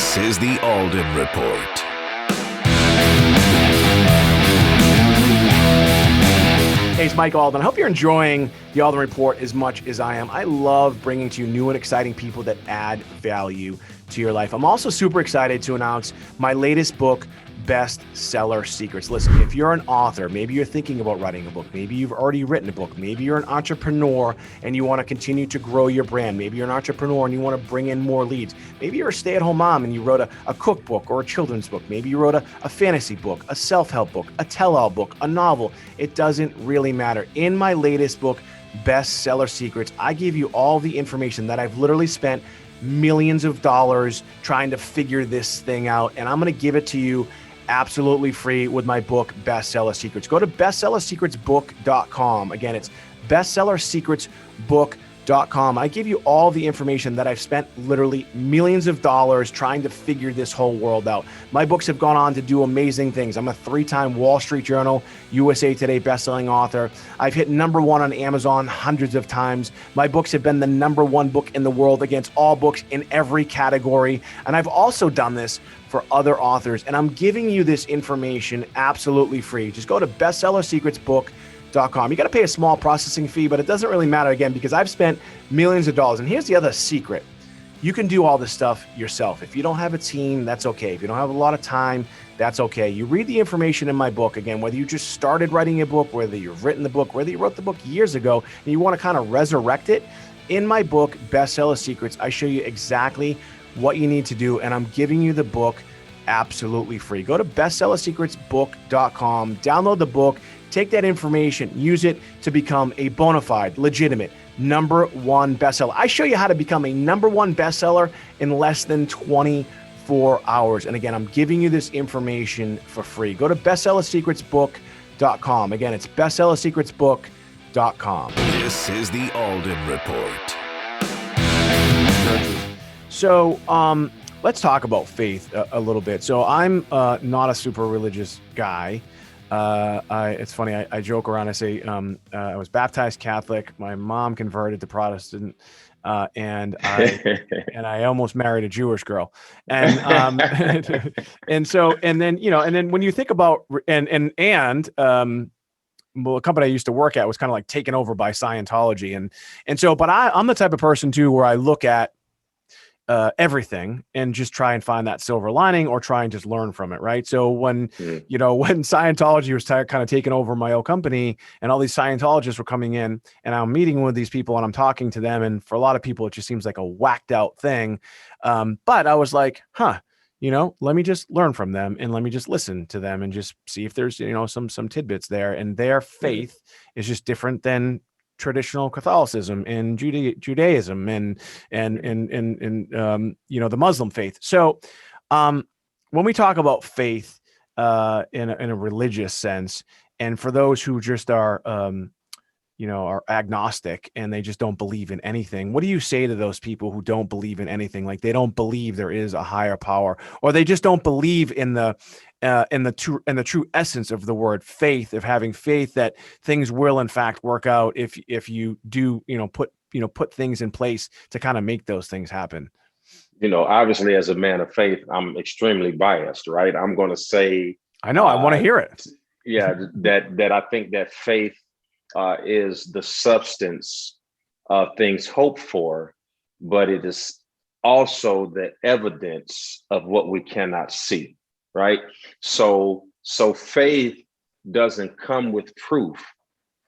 This is the Alden Report. Hey, it's Mike Alden. I hope you're enjoying the Alden Report as much as I am. I love bringing to you new and exciting people that add value to your life. I'm also super excited to announce my latest book, Bestseller Secrets. Listen, if you're an author, maybe you're thinking about writing a book, maybe you've already written a book, maybe you're an entrepreneur and you want to continue to grow your brand, maybe you're an entrepreneur and you want to bring in more leads, maybe you're a stay-at-home mom and you wrote a cookbook or a children's book, maybe you wrote a fantasy book, a self-help book, a tell-all book, a novel. It doesn't really matter. In my latest book, Bestseller Secrets, I give you all the information that I've literally spent millions of dollars trying to figure this thing out, and I'm going to give it to you absolutely free with my book, Bestseller Secrets. Go to bestsellersecretsbook.com. Again, it's bestsellersecretsbook.com. I give you all the information that I've spent literally millions of dollars trying to figure this whole world out. My books have gone on to do amazing things. I'm a 3-time Wall Street Journal, USA Today bestselling author. I've hit number 1 on Amazon hundreds of times. My books have been the number 1 book in the world against all books in every category. And I've also done this for other authors. And I'm giving you this information absolutely free. Just go to bestsellersecretsbook.com. You got to pay a small processing fee, but it doesn't really matter, again, because I've spent millions of dollars. And here's the other secret. You can do all this stuff yourself. If you don't have a team, that's okay. If you don't have a lot of time, that's okay. You read the information in my book, again, whether you just started writing a book, whether you've written the book, whether you wrote the book years ago, and you want to kind of resurrect it. In my book, Bestseller Secrets, I show you exactly what you need to do, and I'm giving you the book absolutely free. Go to bestsellersecretsbook.com, download the book, take that information, use it to become a bona fide, legitimate number 1 bestseller. I show you how to become a number 1 bestseller in less than 24 hours. And again, I'm giving you this information for free. Go to bestsellersecretsbook.com. Again, it's bestsellersecretsbook.com. This is the Alden Report. So let's talk about faith a little bit. So I'm not a super religious guy. It's funny. I joke around. I say I was baptized Catholic. My mom converted to Protestant, and I almost married a Jewish girl. And and then when you think about well, the company I used to work at was kind of like taken over by Scientology, but I'm the type of person too where I look at everything and just try and find that silver lining or try and just learn from it. Right. So when Scientology was kind of taking over my old company and all these Scientologists were coming in and I'm meeting with these people and I'm talking to them. And for a lot of people, it just seems like a whacked out thing. But I was like, let me just learn from them and let me just listen to them and just see if there's, some tidbits there. And their faith is just different than traditional Catholicism and Judaism and the Muslim faith. So when we talk about faith in a religious sense, and for those who just are agnostic and they just don't believe in anything, what do you say to those people who don't believe in anything? Like they don't believe there is a higher power, or they just don't believe in the true essence of the word faith, of having faith that things will in fact work out if you do put things in place to kind of make those things happen. Obviously, as a man of faith, I'm extremely biased, right? I'm going to say, I know, I want to hear it. Yeah, that I think that faith is the substance of things hoped for, but it is also the evidence of what we cannot see, right? So faith doesn't come with proof.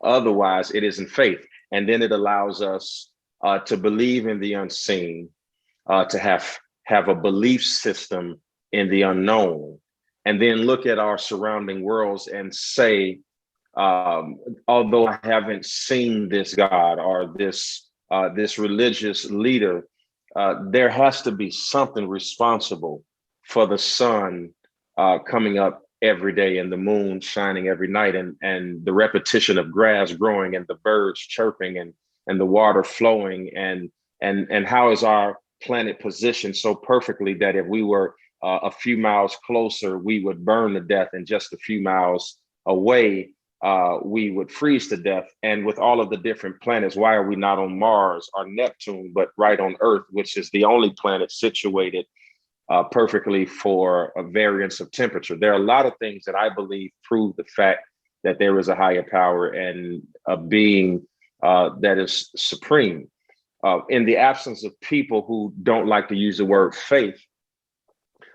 Otherwise, it isn't faith. And then it allows us to believe in the unseen, to have a belief system in the unknown, and then look at our surrounding worlds and say, although I haven't seen this God or this religious leader, there has to be something responsible for the sun coming up every day and the moon shining every night and the repetition of grass growing and the birds chirping and the water flowing and how is our planet positioned so perfectly that if we were a few miles closer, we would burn to death, and just a few miles away, we would freeze to death. And with all of the different planets, why are we not on Mars or Neptune, but right on Earth, which is the only planet situated perfectly for a variance of temperature. There are a lot of things that I believe prove the fact that there is a higher power and a being that is supreme. In the absence of people who don't like to use the word faith,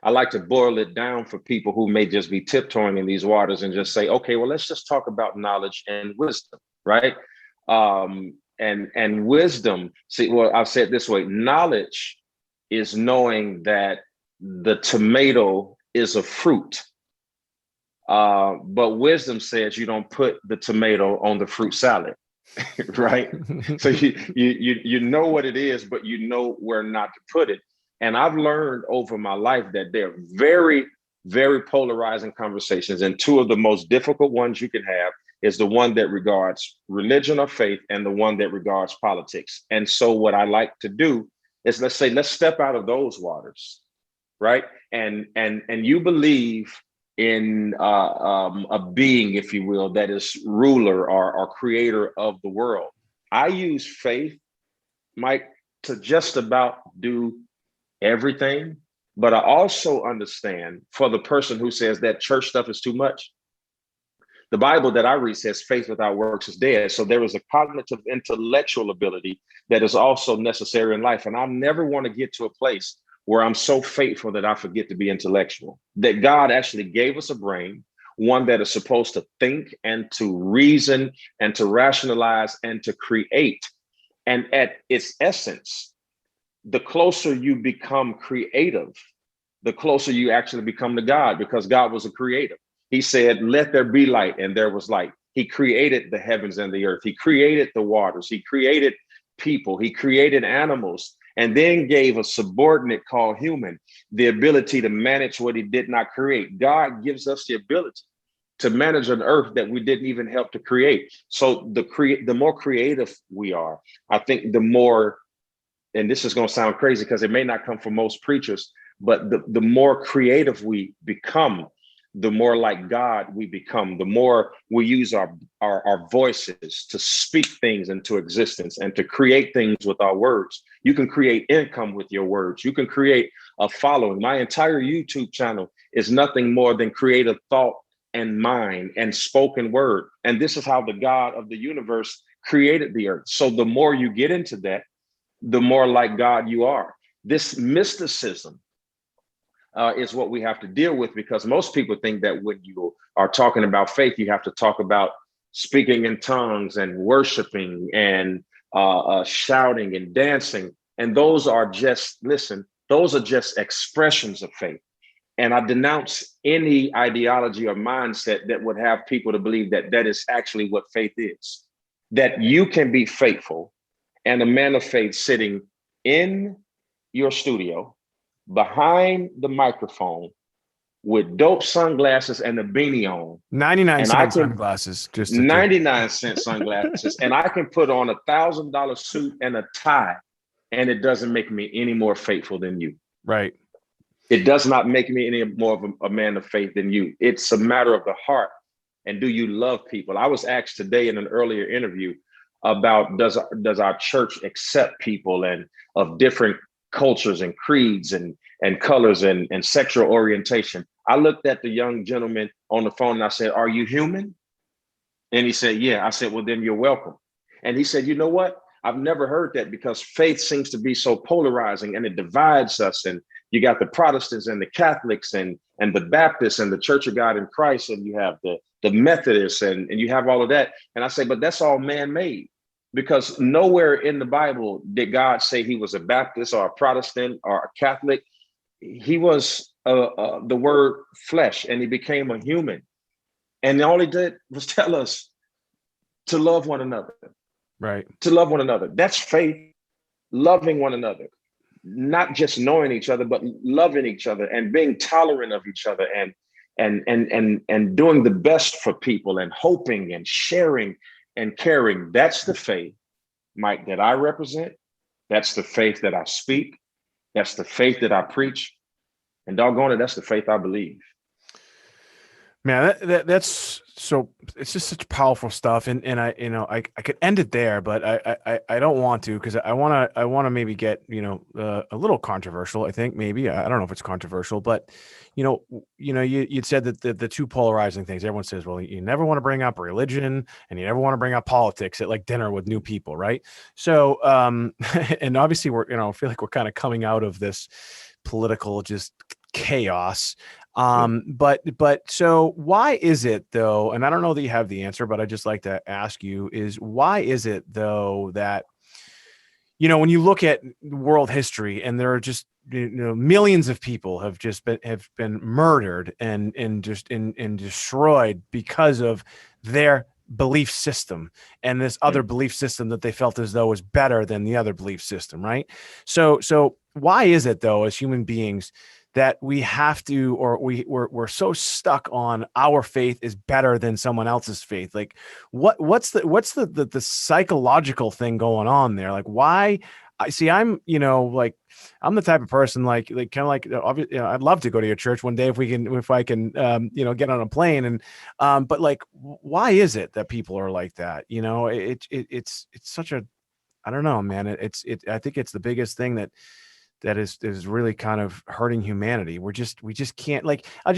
I like to boil it down for people who may just be tiptoeing in these waters and just say, okay, well, let's just talk about knowledge and wisdom, right? And wisdom, see, well, I'll say it this way: knowledge is knowing that the tomato is a fruit. But wisdom says you don't put the tomato on the fruit salad, right? So you know what it is, but you know where not to put it. And I've learned over my life that they're very, very polarizing conversations. And two of the most difficult ones you can have is the one that regards religion or faith and the one that regards politics. And so what I like to do is, let's step out of those waters, right? And you believe in a being, if you will, that is ruler or creator of the world. I use faith, Mike, to just about do everything. But I also understand, for the person who says that church stuff is too much, the Bible that I read says faith without works is dead. So there is a cognitive intellectual ability that is also necessary in life. And I never want to get to a place where I'm so faithful that I forget to be intellectual, that God actually gave us a brain, one that is supposed to think and to reason and to rationalize and to create. And at its essence, the closer you become creative, the closer you actually become to God, because God was a creator. He said, let there be light, and there was light. He created the heavens and the earth. He created the waters. He created people. He created animals, and then gave a subordinate called human the ability to manage what he did not create. God gives us the ability to manage an earth that we didn't even help to create. So the more creative we are, I think the more, and this is going to sound crazy because it may not come from most preachers, but the more creative we become, the more like God we become, the more we use our voices to speak things into existence and to create things with our words. You can create income with your words. You can create a following. My entire YouTube channel is nothing more than creative thought and mind and spoken word. And this is how the God of the universe created the earth. So the more you get into that, the more like God you are. This mysticism is what we have to deal with, because most people think that when you are talking about faith, you have to talk about speaking in tongues and worshiping and shouting and dancing. And those are just, listen, those are just expressions of faith. And I denounce any ideology or mindset that would have people to believe that that is actually what faith is, that you can be faithful and a man of faith sitting in your studio behind the microphone with dope sunglasses and a beanie on. 99-cent sunglasses, just 99-cent sunglasses. And I can put on $1,000 suit and a tie, and it doesn't make me any more faithful than you. Right. It does not make me any more of a man of faith than you. It's a matter of the heart. And do you love people? I was asked today in an earlier interview about does our church accept people and of different cultures and creeds and colors and sexual orientation. I looked at the young gentleman on the phone and I said, "Are you human?" And he said, "Yeah." I said, "Well, then you're welcome." And he said, "You know what? I've never heard that, because faith seems to be so polarizing and it divides us. And you got the Protestants and the Catholics and the Baptists and the Church of God in Christ, and you have the Methodists and you have all of that." And I say, but that's all man-made, because nowhere in the Bible did God say he was a Baptist or a Protestant or a Catholic. He was the word flesh, and he became a human. And all he did was tell us to love one another. Right. To love one another. That's faith, loving one another, not just knowing each other, but loving each other and being tolerant of each other and doing the best for people and hoping and sharing and caring. That's the faith, Mike, that I represent. That's the faith that I speak. That's the faith that I preach. And doggone it, that's the faith I believe. Man, that's so, it's just such powerful stuff. And I, I could end it there, but I don't want to, because I want to maybe get, a little controversial. I think maybe, I don't know if it's controversial, but, you'd said that the two polarizing things, everyone says, well, you never want to bring up religion and you never want to bring up politics at like dinner with new people. Right. So, and obviously we're, I feel like we're kind of coming out of this political just chaos. But so why is it though? And I don't know that you have the answer, but I just like to ask you is why is it though that, when you look at world history and there are just, millions of people have been murdered and destroyed because of their belief system and this other belief system that they felt as though was better than the other belief system. Right. So why is it though, as human beings, that we have to, or we're so stuck on our faith is better than someone else's faith? Like what's the psychological thing going on there? Like why? I see, I'm the type of person like kind of like, obviously, I'd love to go to your church one day if I can get on a plane but like, why is it that people are like that? It's such a, I don't know, man. I think it's the biggest thing that is really kind of hurting humanity. We just can't, like, I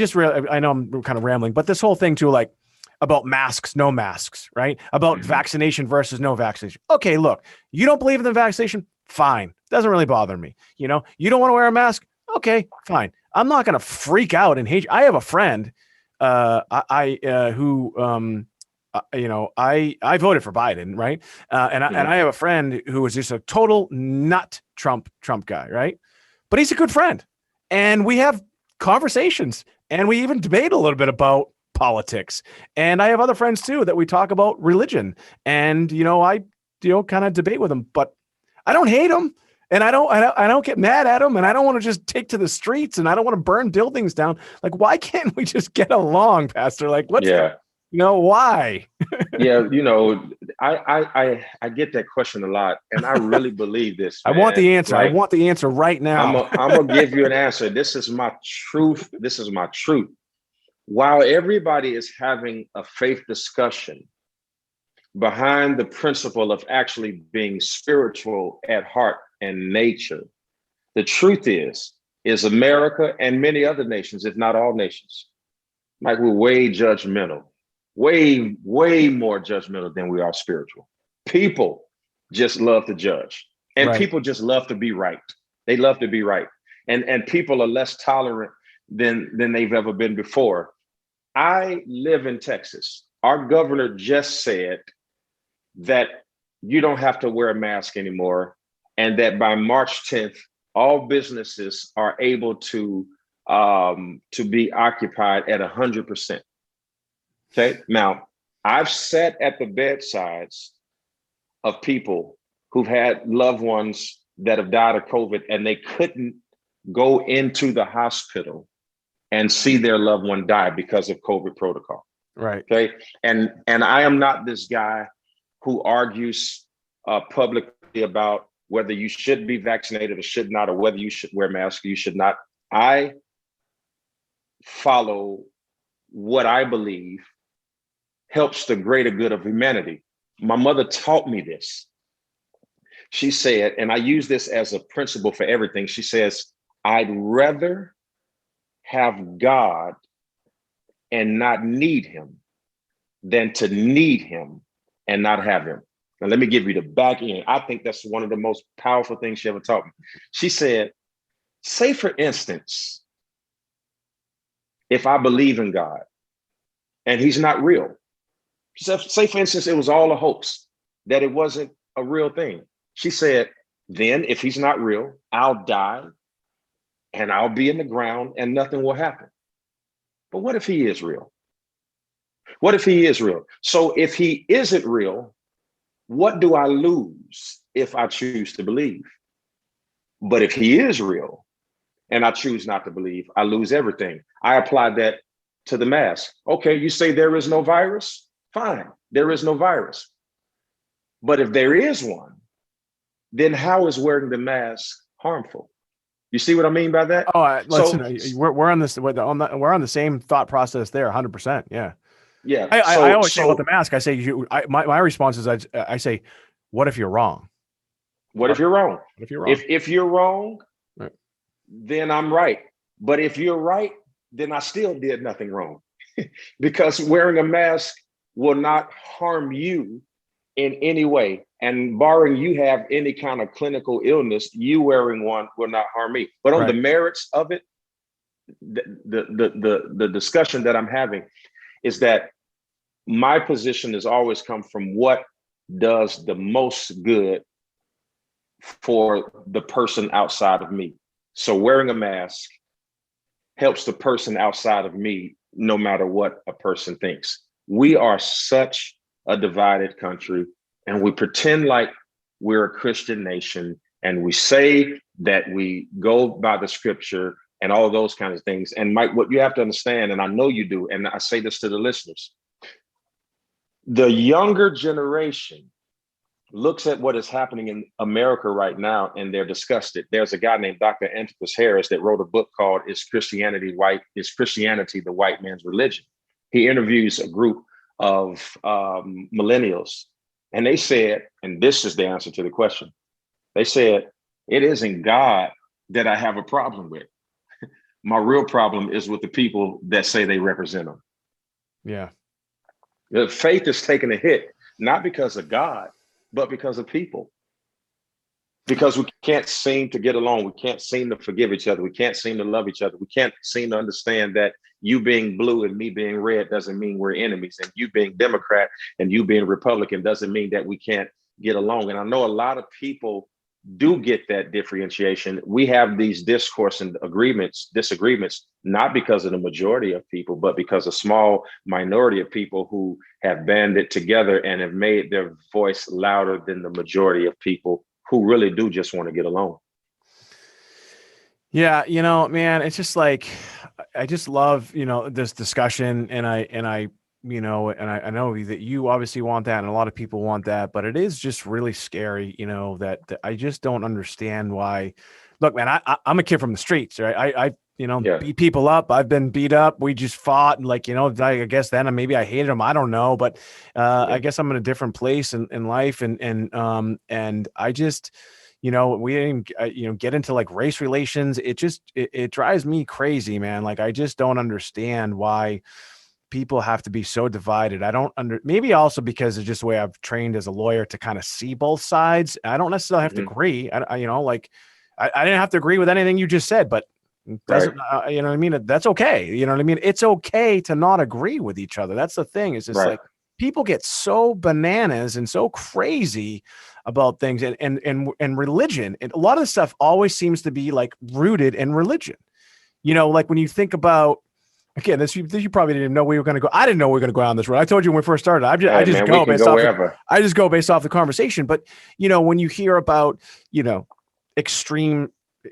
know I'm kind of rambling, but this whole thing too, like about masks, no masks, right? About vaccination versus no vaccination. Okay, look, you don't believe in the vaccination, fine. Doesn't really bother me. You don't want to wear a mask. Okay, fine. I'm not going to freak out and hate you. I have a friend, I voted for Biden, right? And I have a friend who is just a total nut Trump guy, right? But he's a good friend, and we have conversations, and we even debate a little bit about politics. And I have other friends too that we talk about religion, and I kind of debate with them, but I don't hate them, and I don't get mad at them, and I don't want to just take to the streets, and I don't want to burn buildings down. Like, why can't we just get along, Pastor? Like, why? Yeah, I get that question a lot, and I really believe this, man. I want the answer. Like, I want the answer right now. I'm gonna give you an answer. This is my truth. This is my truth. While everybody is having a faith discussion behind the principle of actually being spiritual at heart and nature, the truth is America and many other nations, if not all nations, like, we're way judgmental. Way more judgmental than we are spiritual. People just love to judge, and people just love to be right. They love to be right, and people are less tolerant than they've ever been before. I live in Texas. Our governor just said that you don't have to wear a mask anymore, and that by March 10th, all businesses are able to be occupied at 100%. Okay. Now, I've sat at the bedsides of people who've had loved ones that have died of COVID, and they couldn't go into the hospital and see their loved one die because of COVID protocol. Right. Okay. And I am not this guy who argues publicly about whether you should be vaccinated or should not, or whether you should wear masks or you should not. I follow what I believe helps the greater good of humanity. My mother taught me this. She said, and I use this as a principle for everything. She says, I'd rather have God and not need him than to need him and not have him. Now, let me give you the back end. I think that's one of the most powerful things she ever taught me. She said, say, for instance, if I believe in God and he's not real, say, for instance, it was all a hoax, that it wasn't a real thing. She said, then if he's not real, I'll die and I'll be in the ground and nothing will happen. But what if he is real? What if he is real? So if he isn't real, what do I lose if I choose to believe? But if he is real and I choose not to believe, I lose everything. I applied that to the mask. Okay, you say there is no virus? Fine, there is no virus. But if there is one, then how is wearing the mask harmful? You see what I mean by that? Oh, listen, So we're on this, we're on the same thought process there, 100%. Yeah. yeah. I So always say about the mask, I say, my response is, I say, what if you're wrong? what if you're wrong? What if you're wrong? If you're wrong, Right. then I'm right. But if you're right, then I still did nothing wrong. Because wearing a mask will not harm you in any way. And barring you have any kind of clinical illness, you wearing one will not harm me. But on the merits of it, the discussion that I'm having is that my position has always come from what does the most good for the person outside of me. So wearing a mask helps the person outside of me, no matter what a person thinks. We are such a divided country, and we pretend like we're a Christian nation, and we say that we go by the scripture and all those kinds of things. And Mike, what you have to understand, and I know you do, and I say this to the listeners, the younger generation looks at what is happening in America right now, and they're disgusted. There's a guy named Dr. Antipas Harris that wrote a book called Is Christianity the White Man's Religion? He interviews a group of millennials, and they said, and this is the answer to the question, they said, it isn't God that I have a problem with. My real problem is with the people that say they represent him. Yeah. The faith is taking a hit, not because of God, but because of people. Because we can't seem to get along. We can't seem to forgive each other. We can't seem to love each other. We can't seem to understand that you being blue and me being red doesn't mean we're enemies. And you being Democrat and you being Republican doesn't mean that we can't get along. And I know a lot of people do get that differentiation. We have these discourse and disagreements, not because of the majority of people, but because a small minority of people who have banded together and have made their voice louder than the majority of people who really do just want to get along. Yeah, man, it's just like, I just love, this discussion, and I know that you obviously want that, and a lot of people want that, but it is just really scary, that I just don't understand why. Look, man, I'm a kid from the streets, right? I beat people up. I've been beat up. We just fought, and I guess then maybe I hated them. I don't know, but I guess I'm in a different place in life, and I just, we didn't, get into like race relations. It drives me crazy, man. Like, I just don't understand why people have to be so divided. Maybe also because it's just the way I've trained as a lawyer to kind of see both sides. I don't necessarily have to agree. I didn't have to agree with anything you just said, but doesn't, you know what I mean? That's okay. You know what I mean? It's okay to not agree with each other. That's the thing. It's just like, people get so bananas and so crazy about things, and religion. And a lot of the stuff always seems to be like rooted in religion. Like when you think about, again, this you probably didn't know we were going to go. I didn't know we were going to go down this road. I told you when we first started. I just go based off the conversation. But when you hear about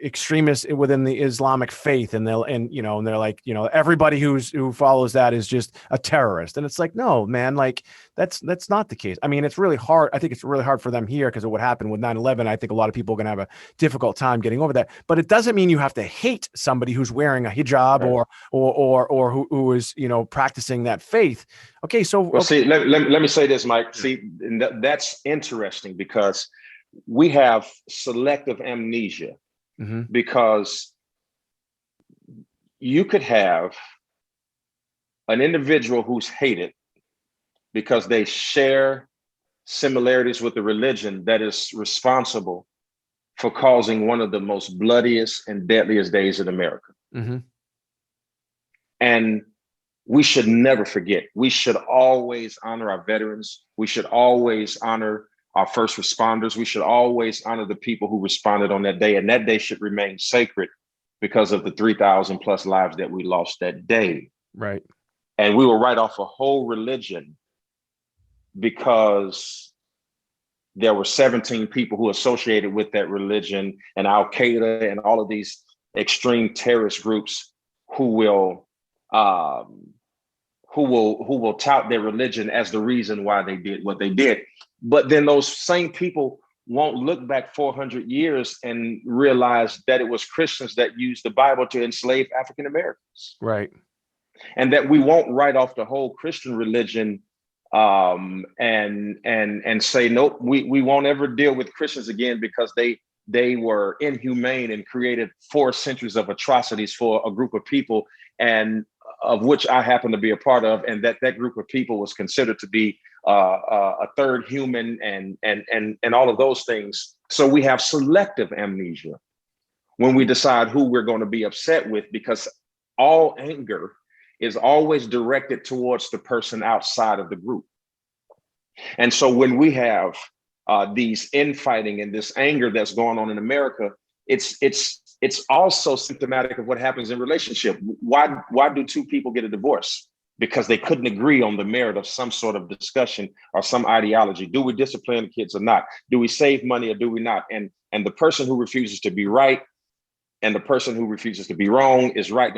extremists within the Islamic faith, and they're like, everybody who follows that is just a terrorist, and it's like, no, man, like that's not the case. I mean, it's really hard. I think it's really hard for them here because of what happened with 9/11. I think a lot of people are going to have a difficult time getting over that, but it doesn't mean you have to hate somebody who's wearing a hijab or who is practicing that faith. Okay, so see, let me say this, Mike. See, that's interesting because we have selective amnesia. Because you could have an individual who's hated because they share similarities with the religion that is responsible for causing one of the most bloodiest and deadliest days in America. And we should never forget. We should always honor our veterans. We should always honor our first responders. We should always honor the people who responded on that day. And that day should remain sacred because of the 3,000 plus lives that we lost that day. Right. And we will write off a whole religion because there were 17 people who associated with that religion, and Al Qaeda and all of these extreme terrorist groups who will tout their religion as the reason why they did what they did. But then those same people won't look back 400 years and realize that it was Christians that used the Bible to enslave African Americans. Right. And that we won't write off the whole Christian religion and say, nope, we won't ever deal with Christians again because they were inhumane and created 4 centuries of atrocities for a group of people, and of which I happen to be a part of, and that group of people was considered to be a third human and all of those things. So we have selective amnesia when we decide who we're going to be upset with, because all anger is always directed towards the person outside of the group. And so when we have these infighting and this anger that's going on in America, it's also symptomatic of what happens in relationship. Why do 2 people get a divorce? Because they couldn't agree on the merit of some sort of discussion or some ideology. Do we discipline the kids or not? Do we save money or do we not? And the person who refuses to be right and the person who refuses to be wrong is right.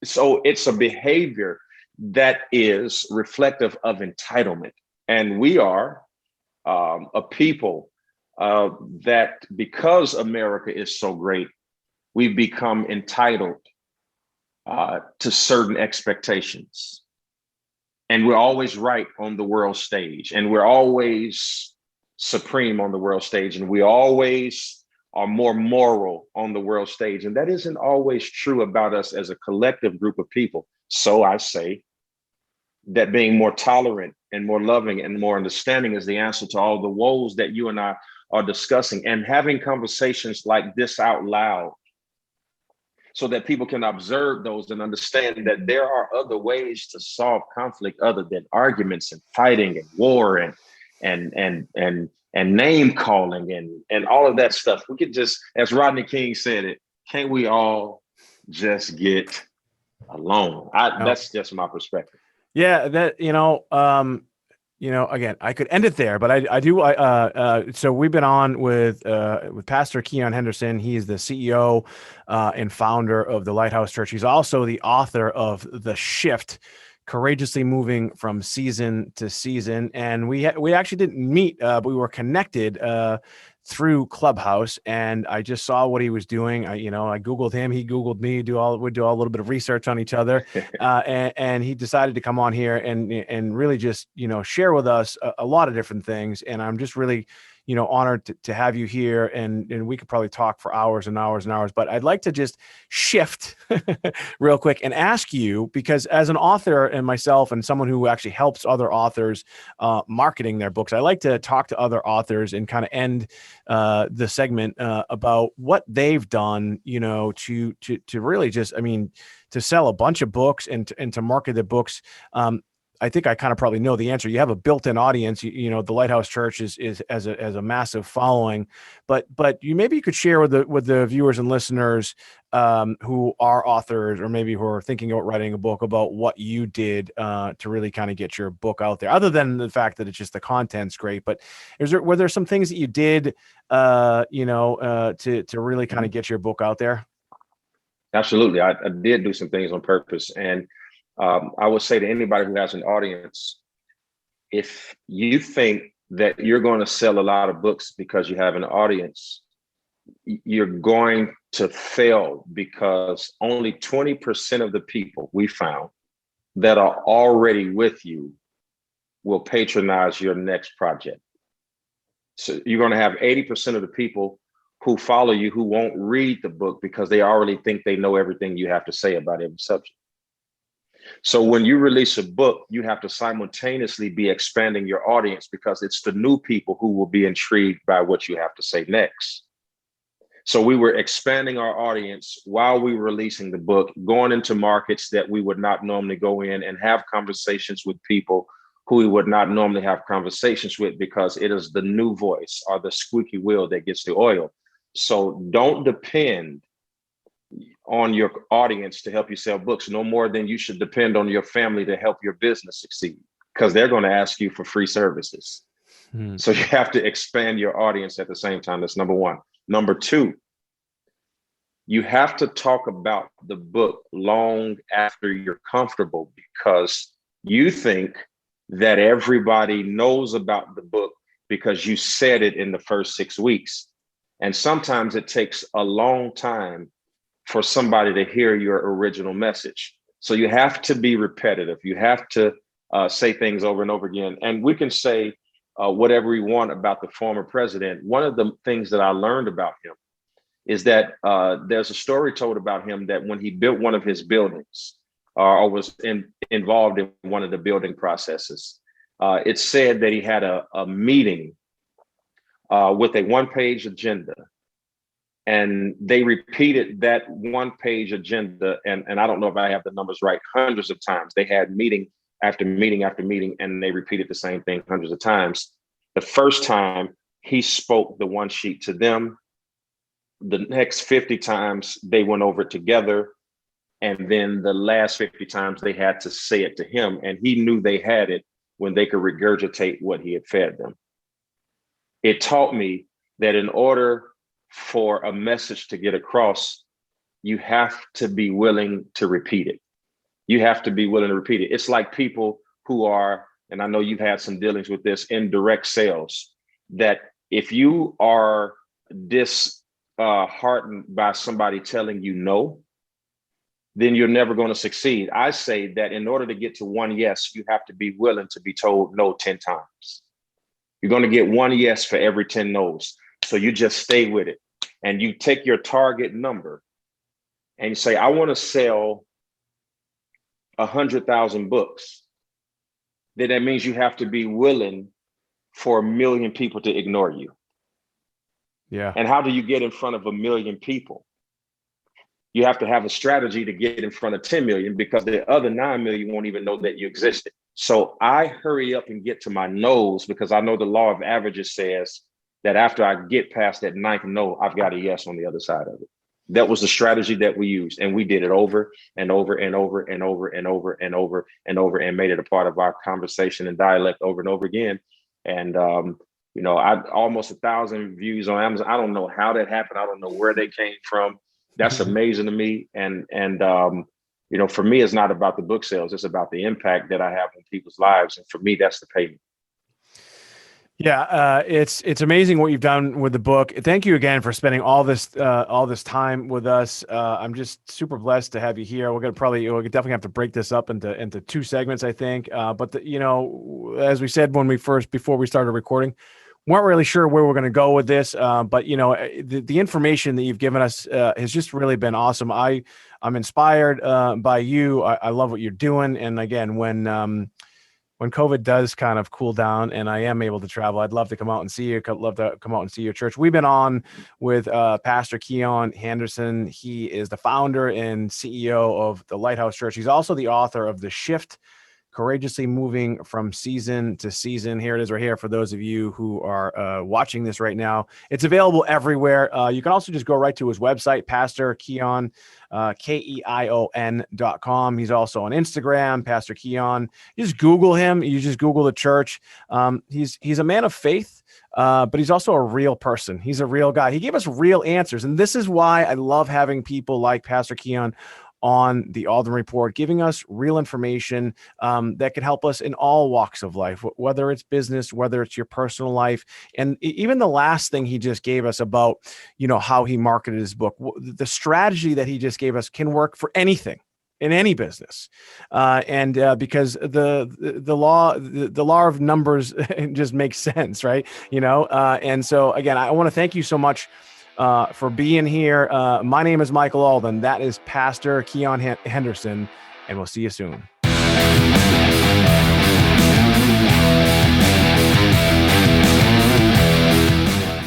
So it's a behavior that is reflective of entitlement. And we are a people that, because America is so great, we've become entitled to certain expectations. And we're always right on the world stage, and we're always supreme on the world stage, and we always are more moral on the world stage. And that isn't always true about us as a collective group of people. So I say that being more tolerant and more loving and more understanding is the answer to all the woes that you and I are discussing, and having conversations like this out loud so that people can observe those and understand that there are other ways to solve conflict other than arguments and fighting and war and name calling and all of that stuff. We could just, as Rodney King said it, can't we all just get along? That's just my perspective. Yeah, that, again, I could end it there, but I do. So we've been on with Pastor Keion Henderson. He is the CEO and founder of the Lighthouse Church. He's also the author of The Shift: Courageously Moving from Season to Season. And we actually didn't meet, but we were connected through Clubhouse, and I just saw what he was doing. I Googled him, he Googled me, we'd do a little bit of research on each other. And he decided to come on here and really just, share with us a lot of different things. And I'm just really, honored to have you here, and we could probably talk for hours and hours and hours, but I'd like to just shift real quick and ask you, because as an author and myself and someone who actually helps other authors marketing their books, I like to talk to other authors and kind of end the segment about what they've done, to really just, to sell a bunch of books and to market the books. I think I kind of probably know the answer. You have a built-in audience. The Lighthouse Church is as a massive following, but you could share with the viewers and listeners who are authors, or maybe who are thinking about writing a book, about what you did to really kind of get your book out there, other than the fact that it's just the content's great. But were there some things that you did, to really kind of get your book out there? Absolutely. I did do some things on purpose. And I would say to anybody who has an audience, if you think that you're going to sell a lot of books because you have an audience, you're going to fail, because only 20% of the people we found that are already with you will patronize your next project. So you're going to have 80% of the people who follow you who won't read the book because they already think they know everything you have to say about every subject. So when you release a book, you have to simultaneously be expanding your audience, because it's the new people who will be intrigued by what you have to say next. So we were expanding our audience while we were releasing the book, going into markets that we would not normally go in, and have conversations with people who we would not normally have conversations with, because it is the new voice or the squeaky wheel that gets the oil. So don't depend on your audience to help you sell books, no more than you should depend on your family to help your business succeed, because they're going to ask you for free services. So you have to expand your audience at the same time. That's number one. Number two, you have to talk about the book long after you're comfortable, because you think that everybody knows about the book because you said it in the first 6 weeks. And sometimes it takes a long time for somebody to hear your original message. So you have to be repetitive. You have to say things over and over again. And we can say whatever we want about the former president. One of the things that I learned about him is that there's a story told about him that when he built one of his buildings or was involved in one of the building processes, it's said that he had a meeting with a one-page agenda. And they repeated that one-page agenda. And I don't know if I have the numbers right, hundreds of times. They had meeting after meeting after meeting, and they repeated the same thing hundreds of times. The first time he spoke the one sheet to them, the next 50 times they went over it together. And then the last 50 times they had to say it to him. And he knew they had it when they could regurgitate what he had fed them. It taught me that in order for a message to get across, you have to be willing to repeat it. You have to be willing to repeat it. It's like people who are, and I know you've had some dealings with this in direct sales, that if you are disheartened by somebody telling you no, then you're never going to succeed. I say that in order to get to one yes, you have to be willing to be told no 10 times. You're going to get one yes for every 10 no's. So you just stay with it. And you take your target number and you say, I want to sell 100,000 books. Then that means you have to be willing for 1 million people to ignore you. Yeah. And how do you get in front of 1 million people? You have to have a strategy to get in front of 10 million, because the other 9 million won't even know that you existed. So I hurry up and get to my no's, because I know the law of averages says that after I get past that 9th no, I've got a yes on the other side of it. That was the strategy that we used. And we did it over and over and over and over and over and over and over, and made it a part of our conversation and dialect over and over again. And, I almost 1,000 views on Amazon. I don't know how that happened. I don't know where they came from. That's amazing to me. And for me, it's not about the book sales. It's about the impact that I have on people's lives. And for me, that's the payment. Yeah, it's amazing what you've done with the book. Thank you again for spending all this time with us. I'm just super blessed to have you here. We're definitely have to break this up into 2 segments, I think. But as we said before we started recording, weren't really sure where we're going to go with this. But the information that you've given us has just really been awesome. I'm inspired by you. I love what you're doing. And again, when COVID does kind of cool down and I am able to travel, I'd love to come out and see you. Love to come out and see your church. We've been on with Pastor Keion Henderson. He is the founder and CEO of the Lighthouse Church. He's also the author of The Shift: Courageously Moving from Season to Season. Here it is right here for those of you who are watching this right now. It's available everywhere. You can also just go right to his website, Pastor Keion, Keion.com. He's also on Instagram, Pastor Keion. You just Google him. You just Google the church. He's a man of faith, but he's also a real person. He's a real guy. He gave us real answers. And this is why I love having people like Pastor Keion on the Alden Report, giving us real information that can help us in all walks of life, whether it's business, whether it's your personal life. And even the last thing he just gave us about, how he marketed his book, the strategy that he just gave us can work for anything in any business. Because the law of numbers just makes sense, right? And so again, I want to thank you so much for being here. My name is Michael Alden. That is Pastor Keion Henderson, and we'll see you soon.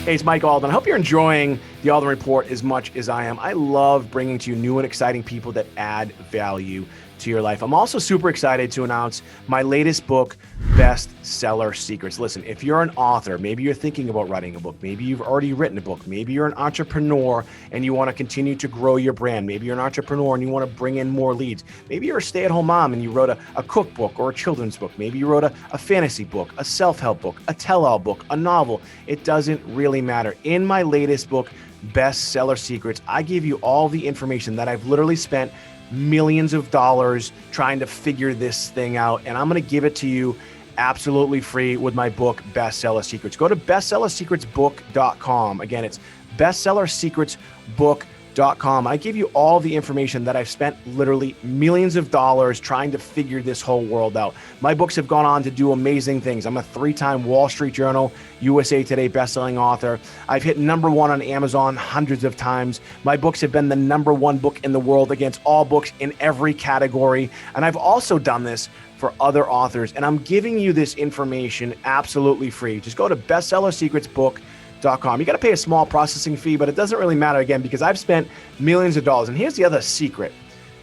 Hey, it's Mike Alden. I hope you're enjoying the Alden Report as much as I am. I love bringing to you new and exciting people that add value to your life. I'm also super excited to announce my latest book, Bestseller Secrets. Listen, if you're an author, maybe you're thinking about writing a book, maybe you've already written a book, maybe you're an entrepreneur and you want to continue to grow your brand, maybe you're an entrepreneur and you want to bring in more leads, maybe you're a stay-at-home mom and you wrote a cookbook or a children's book, maybe you wrote a fantasy book, a self-help book, a tell-all book, a novel. It doesn't really matter. In my latest book, Bestseller Secrets, I give you all the information that I've literally spent millions of dollars trying to figure this thing out, and I'm going to give it to you absolutely free with my book, Bestseller Secrets. Go to bestsellersecretsbook.com. Again, it's bestsellersecretsbook.com. I give you all the information that I've spent literally millions of dollars trying to figure this whole world out. My books have gone on to do amazing things. I'm a 3-time Wall Street Journal, USA Today bestselling author. I've hit #1 on Amazon hundreds of times. My books have been the #1 book in the world against all books in every category. And I've also done this for other authors. And I'm giving you this information absolutely free. Just go to bestsellersecretsbook.com. You got to pay a small processing fee, but it doesn't really matter, again, because I've spent millions of dollars. And here's the other secret.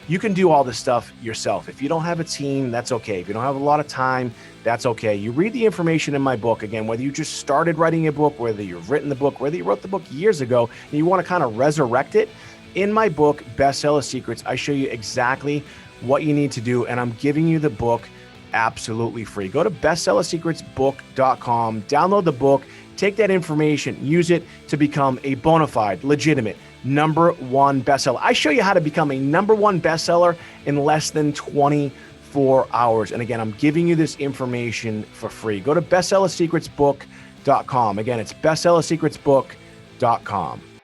You can do all this stuff yourself. If you don't have a team, that's okay. If you don't have a lot of time, that's okay. You read the information in my book, again, whether you just started writing a book, whether you've written the book, whether you wrote the book years ago, and you want to kind of resurrect it. In my book, Bestseller Secrets, I show you exactly what you need to do, and I'm giving you the book absolutely free. Go to bestsellersecretsbook.com, download the book, take that information, use it to become a bona fide, legitimate #1 bestseller. I show you how to become a #1 bestseller in less than 24 hours. And again, I'm giving you this information for free. Go to bestsellersecretsbook.com. Again, it's bestsellersecretsbook.com.